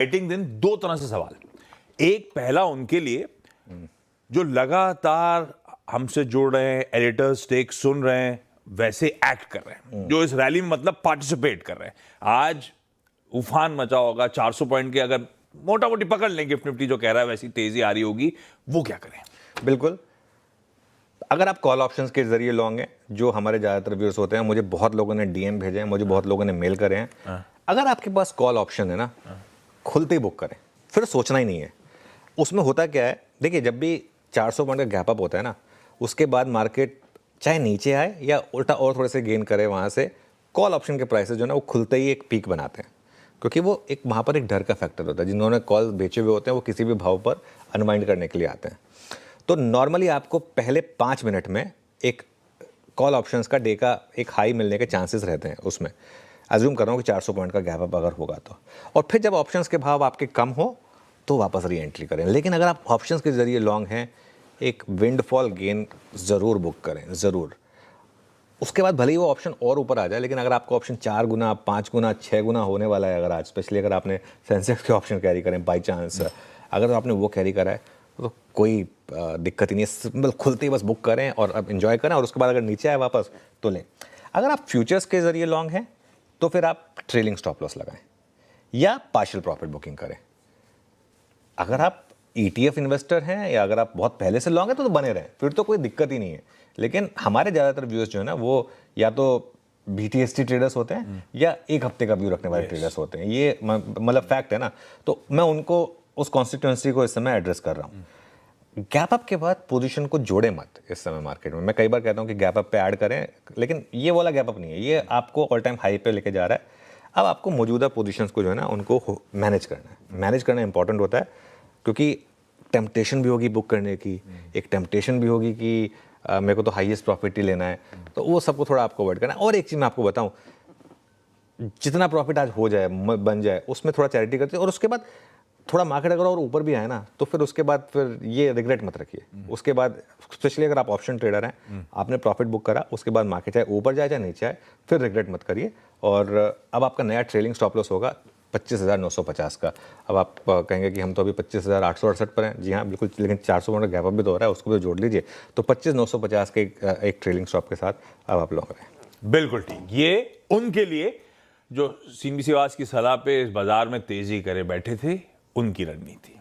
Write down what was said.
Rating दिन दो तरह से सवाल। एक पहला उनके लिए जो लगातार हमसे जुड़ रहे हैं, एडिटर्स टेक सुन रहे हैं, वैसे एक्ट कर रहे हैं, जो इस रैली में मतलब पार्टिसिपेट कर रहे हैं। आज उफान मचा होगा 400 पॉइंट के, अगर मोटा मोटी पकड़ लेंगे गिफ्ट निफ्टी जो कह रहा है वैसी तेजी आ रही होगी, वो क्या करें? बिल्कुल, अगर आप कॉल ऑप्शंस के जरिए लॉन्ग हैं, जो हमारे ज़्यादातर व्यूअर्स होते हैं, मुझे बहुत लोगों ने डीएम भेजे हैं, मुझे बहुत लोगों ने मेल करे हैं। अगर आपके पास कॉल ऑप्शन है ना, खुलते ही बुक करें, फिर सोचना ही नहीं है। उसमें होता क्या है, देखिए जब भी 400 पॉइंट का गैप अप होता है ना, उसके बाद मार्केट चाहे नीचे आए या उल्टा और थोड़े से गेन करे, वहाँ से कॉल ऑप्शन के प्राइसेस जो है ना वो खुलते ही एक पीक बनाते हैं, क्योंकि वो एक वहाँ पर एक डर का फैक्टर होता है। जिन्होंने कॉल बेचे हुए होते हैं वो किसी भी भाव पर अनवाइंड करने के लिए आते हैं। तो नॉर्मली आपको पहले 5 मिनट में एक कॉल ऑप्शंस का डे का एक हाई मिलने के चांसेस रहते हैं। उसमें अज्यूम कर रहा हूँ कि 400 पॉइंट का गैप अप अगर होगा तो, और फिर जब ऑप्शंस के भाव आपके कम हो तो वापस री एंट्री करें। लेकिन अगर आप ऑप्शंस के जरिए लॉन्ग हैं, एक विंडफॉल गेन ज़रूर बुक करें, ज़रूर। उसके बाद भले ही वो ऑप्शन और ऊपर आ जाए, लेकिन अगर आपका ऑप्शन 4 गुना, 5 गुना, 6 गुना होने वाला है, अगर आज स्पेशली अगर आपने सेंसेक्स के ऑप्शन कैरी करें बाई चांस, अगर आपने वो कैरी करा है तो कोई दिक्कत ही नहीं है। सिंपल खुलते ही बस बुक करें और अब इन्जॉय करें, और उसके बाद अगर नीचे आए वापस तो लें। अगर आप फ्यूचर्स के जरिए लॉन्ग हैं तो फिर आप ट्रेलिंग स्टॉप लॉस लगाएं या पार्शियल प्रॉफिट बुकिंग करें। अगर आप ETF इन्वेस्टर हैं या अगर आप बहुत पहले से लॉन्ग हैं तो बने रहें, फिर तो कोई दिक्कत ही नहीं है। लेकिन हमारे ज़्यादातर व्यूअर्स जो है ना, वो या तो BTST ट्रेडर्स होते हैं या एक हफ्ते का व्यू रखने वाले ट्रेडर्स होते हैं। ये मतलब फैक्ट है ना। तो मैं उनको, उस कॉन्स्टिट्यूंसी को इस समय एड्रेस कर रहा हूँ। गैप अप के बाद पोजीशन को जोड़े मत इस समय मार्केट में। मैं कई बार कहता हूँ कि गैप अप पे ऐड करें, लेकिन ये वाला गैप अप नहीं है, ये आपको ऑल टाइम हाई पे लेके जा रहा है। अब आपको मौजूदा पोजीशंस को जो है ना उनको मैनेज करना है। मैनेज करना इंपॉर्टेंट होता है, क्योंकि टेम्पटेशन भी होगी बुक करने की, एक टेम्पटेशन भी होगी कि मेरे को तो हाईएस्ट प्रॉफिट ही लेना है, तो वो सबको थोड़ा आपको अवॉइड करना है। और एक चीज़ मैं आपको बताऊँ, जितना प्रॉफिट आज हो जाए, बन जाए, उसमें थोड़ा चैरिटी करते हैं, और उसके बाद थोड़ा मार्केट अगर और ऊपर भी आए ना, तो फिर उसके बाद फिर ये रिग्रेट मत रखिए। उसके बाद स्पेशली अगर आप ऑप्शन ट्रेडर हैं, आपने प्रॉफिट बुक करा, उसके बाद मार्केट चाहे ऊपर जाए चाहे नीचे आए, फिर रिग्रेट मत करिए। और अब आपका नया ट्रेलिंग स्टॉप लॉस होगा 25,950 का। अब आप कहेंगे कि हम तो अभी 25,868 पर हैं। जी हाँ बिल्कुल, लेकिन 400 पॉइंट का गैप अप भी तो हो रहा है, उसको भी जोड़ लीजिए। तो 25,950 के एक ट्रेलिंग स्टॉप के साथ अब आप लॉन्ग रहें। बिल्कुल ठीक। ये उनके लिए जो CNBC आवाज की सलाह पे इस बाजार में तेजी करे बैठे थे, उनकी रणनीति।